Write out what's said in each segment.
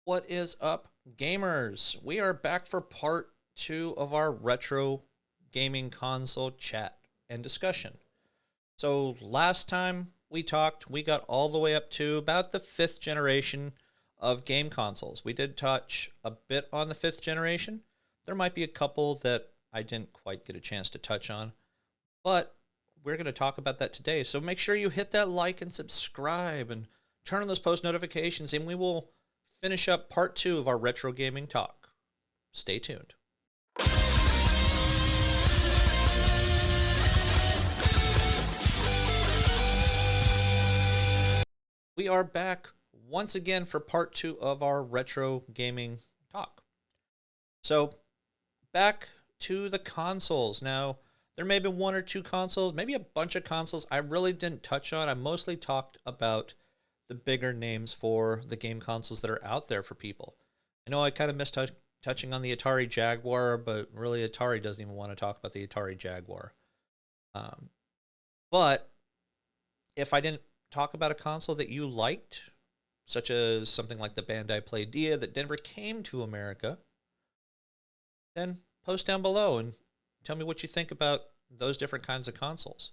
What is up, gamers? We are back for part two of our retro gaming console chat and discussion. So, last time we talked, we got all the way up to about the fifth generation of game consoles. We did touch a bit on the fifth generation. There might be a couple that I didn't quite get a chance to touch on, but we're going to talk about that today. So, make sure you hit that like and subscribe and turn on those post notifications, and we will finish up part two of our retro gaming talk. Stay tuned. We are back once again for part two of our retro gaming talk. So, back to the consoles. Now, there may have been one or two consoles, maybe a bunch of consoles I really didn't touch on. I mostly talked about the bigger names for the game consoles that are out there for people. I know I kind of missed touching on the Atari Jaguar, but really Atari doesn't even want to talk about the Atari Jaguar. But if I didn't talk about a console that you liked, such as something like the Bandai Playdia that never came to America, then post down below and tell me what you think about those different kinds of consoles.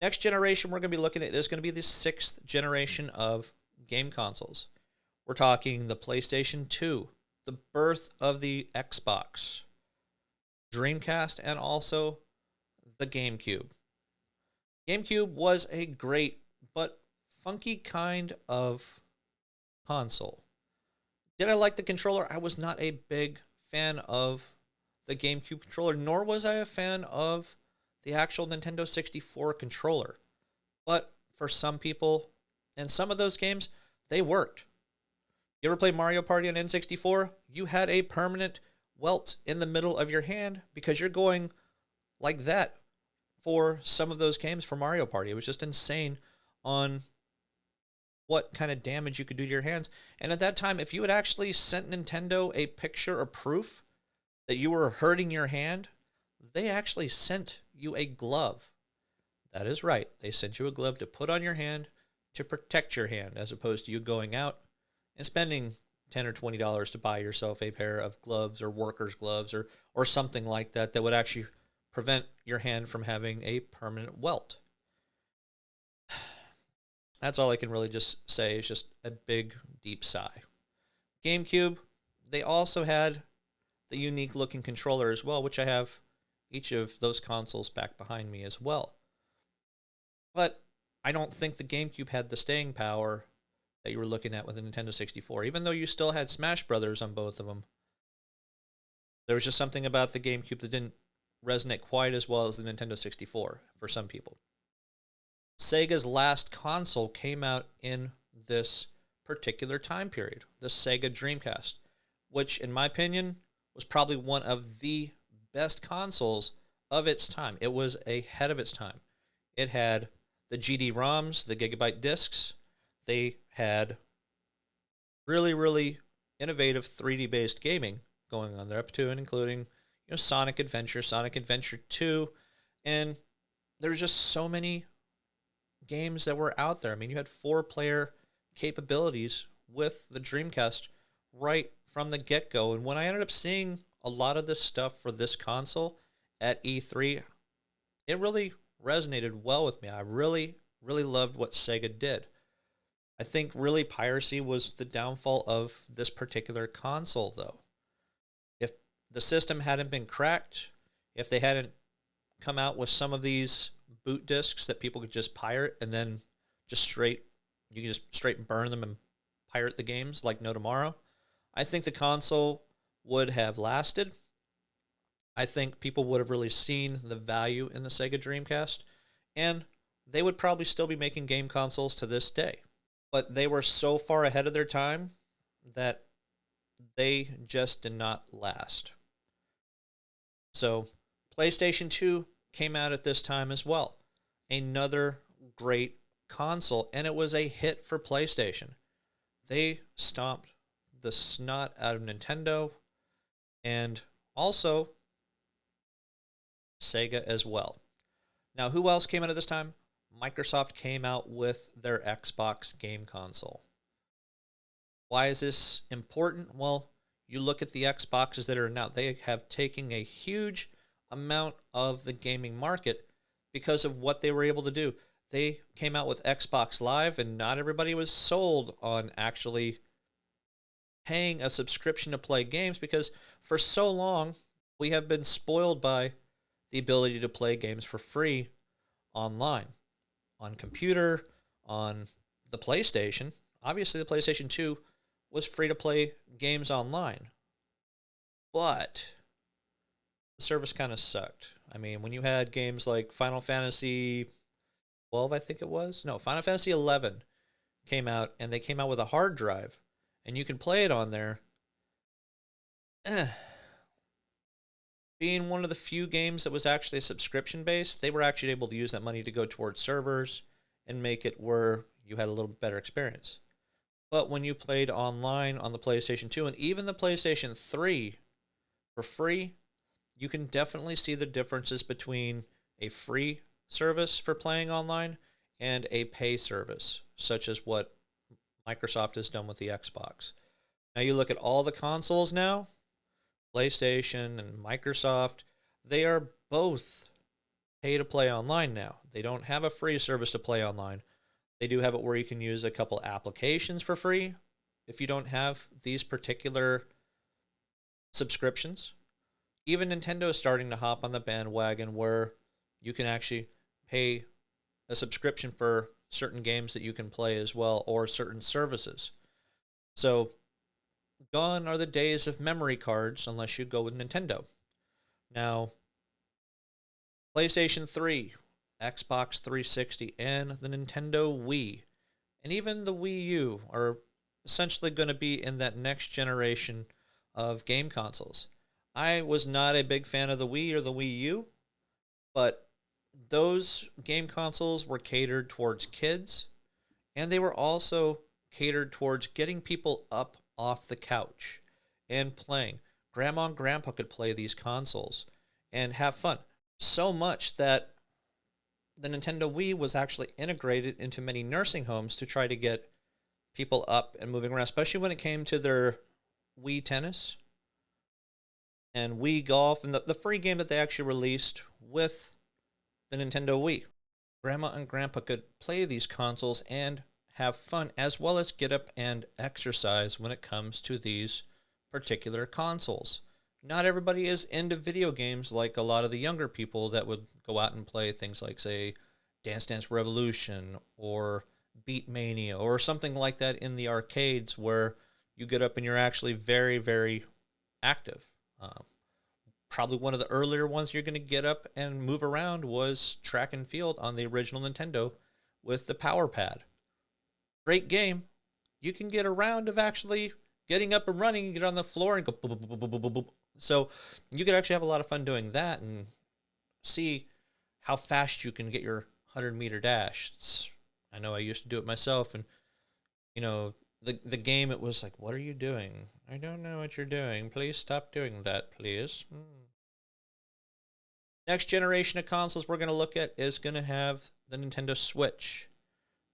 Next generation we're going to be looking at is going to be the sixth generation of game consoles. We're talking the PlayStation 2, the birth of the Xbox, Dreamcast, and also the GameCube. GameCube was a great but funky kind of console. Did I like the controller? I was not a big fan of the GameCube controller, nor was I a fan of the actual Nintendo 64 controller. But for some people, and some of those games, they worked. You ever play Mario Party on N64? You had a permanent welt in the middle of your hand because you're going like that for some of those games for Mario Party. It was just insane on what kind of damage you could do to your hands. And at that time, if you had actually sent Nintendo a picture or proof that you were hurting your hand, they actually sent you a glove. That is right. They sent you a glove to put on your hand to protect your hand, as opposed to you going out and spending $10 or $20 to buy yourself a pair of gloves or workers' gloves or something like that that would actually prevent your hand from having a permanent welt. That's all I can really just say is just a big, deep sigh. GameCube, they also had the unique looking controller as well, which I have each of those consoles back behind me as well. But I don't think the GameCube had the staying power that you were looking at with the Nintendo 64, even though you still had Smash Brothers on both of them. There was just something about the GameCube that didn't resonate quite as well as the Nintendo 64 for some people. Sega's last console came out in this particular time period, the Sega Dreamcast, which, in my opinion, was probably one of the best consoles of its time. It was ahead of its time. It had the GD-ROMs, the gigabyte discs. They had really, really innovative 3D-based gaming going on there, up to and including Sonic Adventure, Sonic Adventure 2, and there's just so many games that were out there. I mean, you had 4-player capabilities with the Dreamcast right from the get-go. And when I ended up seeing a lot of this stuff for this console at E3, it really resonated well with me. I really, really loved what Sega did. I think really piracy was the downfall of this particular console, though. If the system hadn't been cracked, if they hadn't come out with some of these boot discs that people could just pirate and then you can just straight burn them and pirate the games like no tomorrow, I think the console would have lasted. I think people would have really seen the value in the Sega Dreamcast, and they would probably still be making game consoles to this day. But they were so far ahead of their time that they just did not last. So, PlayStation 2 came out at this time as well. Another great console, and it was a hit for PlayStation. They stomped the snot out of Nintendo and also Sega as well. Now, who else came out at this time? Microsoft came out with their Xbox game console. Why is this important? Well, you look at the Xboxes that are now, they have taken a huge amount of the gaming market because of what they were able to do. They came out with Xbox Live, and not everybody was sold on actually paying a subscription to play games, because for so long we have been spoiled by the ability to play games for free online, on computer, on the PlayStation. Obviously, the PlayStation 2 was free to play games online, but the service kind of sucked. I mean, when you had games like Final Fantasy 12, I think it was, no, Final Fantasy 11 came out, and they came out with a hard drive, and you could play it on there. Being one of the few games that was actually a subscription based, they were actually able to use that money to go towards servers and make it where you had a little better experience. But when you played online on the PlayStation 2 and even the PlayStation 3 for free, you can definitely see the differences between a free service for playing online and a pay service, such as what Microsoft has done with the Xbox. Now you look at all the consoles now, PlayStation and Microsoft, they are both pay to play online now. They don't have a free service to play online. They do have it where you can use a couple applications for free if you don't have these particular subscriptions. Even Nintendo is starting to hop on the bandwagon where you can actually pay a subscription for certain games that you can play as well, or certain services. So gone are the days of memory cards unless you go with Nintendo. Now, PlayStation 3, Xbox 360, and the Nintendo Wii, and even the Wii U are essentially going to be in that next generation of game consoles. I was not a big fan of the Wii or the Wii U, but those game consoles were catered towards kids, and they were also catered towards getting people up off the couch and playing. Grandma and grandpa could play these consoles and have fun. So much that the Nintendo Wii was actually integrated into many nursing homes to try to get people up and moving around, especially when it came to their Wii Tennis and Wii Golf and the free game that they actually released with the Nintendo Wii. Grandma and grandpa could play these consoles and have fun, as well as get up and exercise when it comes to these particular consoles. Not everybody is into video games like a lot of the younger people that would go out and play things like, say, Dance Dance Revolution or Beat Mania or something like that in the arcades, where you get up and you're actually very, very active. Probably one of the earlier ones you're going to get up and move around was Track and Field on the original Nintendo with the Power Pad. Great game. You can get around of actually getting up and running, get on the floor and go boop, boop, boop, boop, boop, boop. So you could actually have a lot of fun doing that and see how fast you can get your 100-meter dash. I know I used to do it myself, and the game, it was like, what are you doing? I don't know what you're doing. Please stop doing that, please. Next generation of consoles we're going to look at is going to have the Nintendo Switch,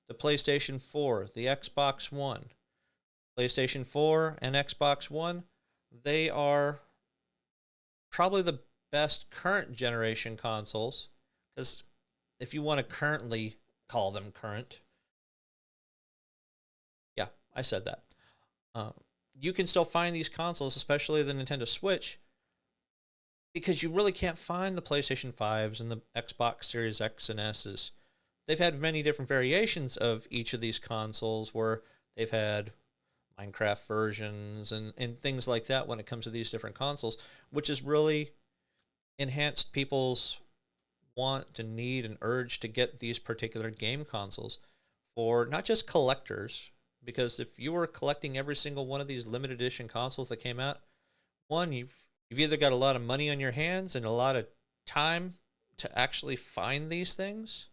the PlayStation 4, the Xbox One. PlayStation 4 and Xbox One, they are probably the best current generation consoles, because if you want to currently call them current, yeah, I said that. You can still find these consoles, especially the Nintendo Switch, because you really can't find the PlayStation 5s and the Xbox Series X and S's. They've had many different variations of each of these consoles, where they've had Minecraft versions and things like that when it comes to these different consoles, which has really enhanced people's want and need and urge to get these particular game consoles for not just collectors, because if you were collecting every single one of these limited edition consoles that came out, one, you've either got a lot of money on your hands and a lot of time to actually find these things,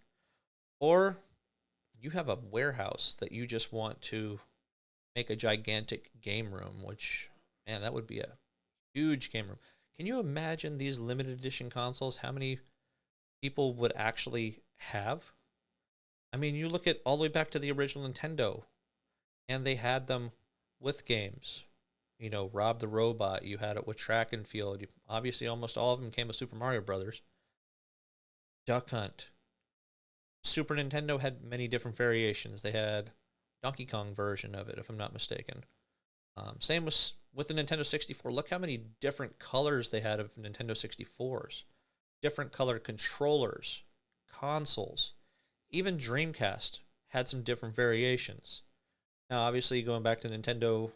or you have a warehouse that you just want to make a gigantic game room, which, man, that would be a huge game room. Can you imagine these limited edition consoles, how many people would actually have? I mean, you look at all the way back to the original Nintendo, and they had them with games. You know, Rob the Robot, you had it with Track and Field. Obviously, almost all of them came with Super Mario Brothers. Duck Hunt. Super Nintendo had many different variations. They had Donkey Kong version of it, if I'm not mistaken. Same with the Nintendo 64. Look how many different colors they had of Nintendo 64s. Different colored controllers, consoles. Even Dreamcast had some different variations. Now, obviously, going back to Nintendo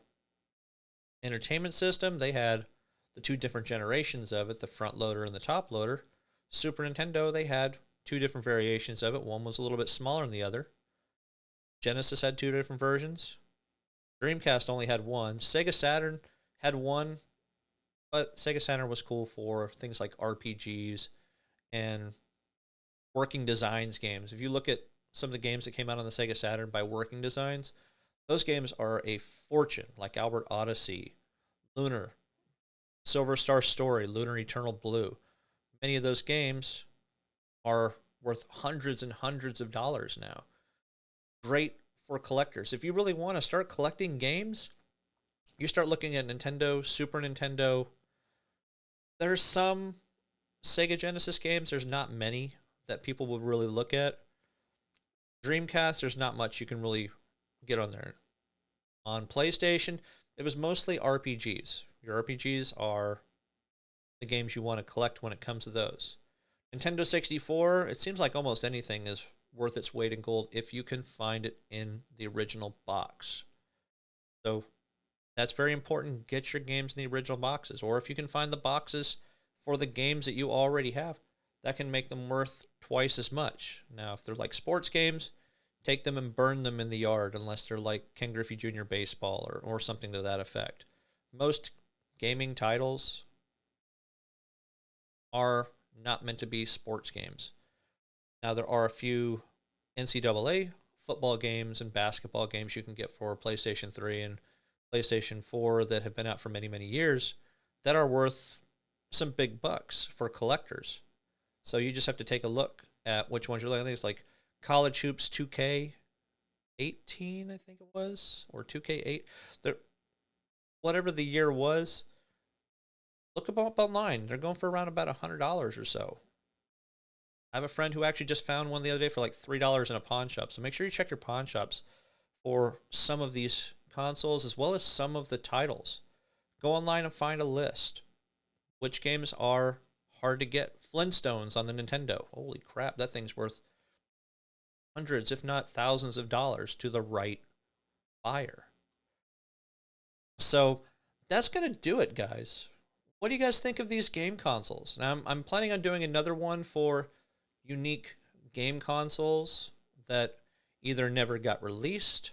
Entertainment System, they had the two different generations of it, the front loader and the top loader. Super Nintendo, they had two different variations of it. One was a little bit smaller than the other. Genesis had two different versions. Dreamcast only had one. Sega Saturn had one, but Sega Saturn was cool for things like RPGs and working designs games. If you look at some of the games that came out on the Sega Saturn by working designs, those games are a fortune, like Albert Odyssey, Lunar, Silver Star Story, Lunar Eternal Blue. Many of those games are worth hundreds and hundreds of dollars now. Great for collectors. If you really want to start collecting games, you start looking at Nintendo, Super Nintendo. There's some Sega Genesis games. There's not many that people would really look at. Dreamcast, there's not much you can really get on there. On PlayStation, it was mostly RPGs. Your RPGs are the games you want to collect when it comes to those. Nintendo 64, it seems like almost anything is worth its weight in gold if you can find it in the original box. So that's very important. Get your games in the original boxes. Or if you can find the boxes for the games that you already have, that can make them worth twice as much. Now, if they're like sports games, take them and burn them in the yard unless they're like Ken Griffey Jr. Baseball or something to that effect. Most gaming titles are not meant to be sports games. Now, there are a few NCAA football games and basketball games you can get for PlayStation 3 and PlayStation 4 that have been out for many, many years that are worth some big bucks for collectors. So you just have to take a look at which ones you're looking at. It's like College Hoops 2K18, I think it was, or 2K8. Whatever the year was, look them up online. They're going for around about $100 or so. I have a friend who actually just found one the other day for like $3 in a pawn shop. So make sure you check your pawn shops for some of these consoles as well as some of the titles. Go online and find a list. Which games are hard to get? Flintstones on the Nintendo. Holy crap, that thing's worth hundreds, if not thousands of dollars to the right buyer. So that's going to do it, guys. What do you guys think of these game consoles? Now, I'm planning on doing another one for unique game consoles that either never got released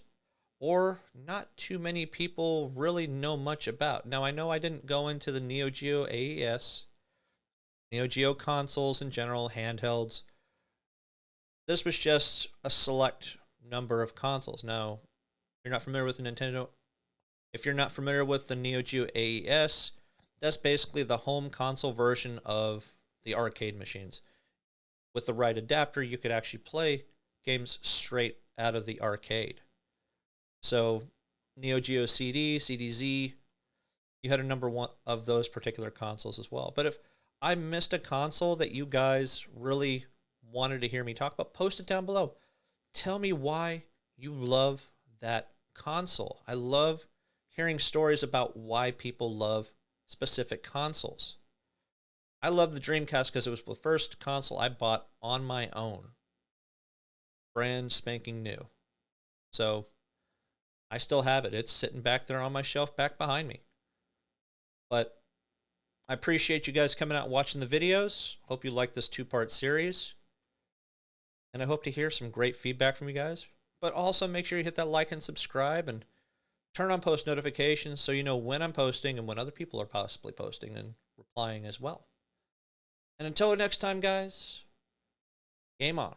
or not too many people really know much about. Now, I know I didn't go into the Neo Geo AES, Neo Geo consoles in general, handhelds. This was just a select number of consoles. Now, if you're not familiar with the Nintendo, if you're not familiar with the Neo Geo AES, that's basically the home console version of the arcade machines. With the right adapter, you could actually play games straight out of the arcade. So, Neo Geo CD, CDZ, you had a number one of those particular consoles as well. But if I missed a console that you guys really wanted to hear me talk about, post it down below. Tell me why you love that console. I love hearing stories about why people love specific consoles. I love the Dreamcast because it was the first console I bought on my own. Brand spanking new. So I still have it. It's sitting back there on my shelf back behind me. But I appreciate you guys coming out and watching the videos. Hope you like this two-part series. And I hope to hear some great feedback from you guys. But also make sure you hit that like and subscribe and turn on post notifications so you know when I'm posting and when other people are possibly posting and replying as well. And until next time, guys, game on.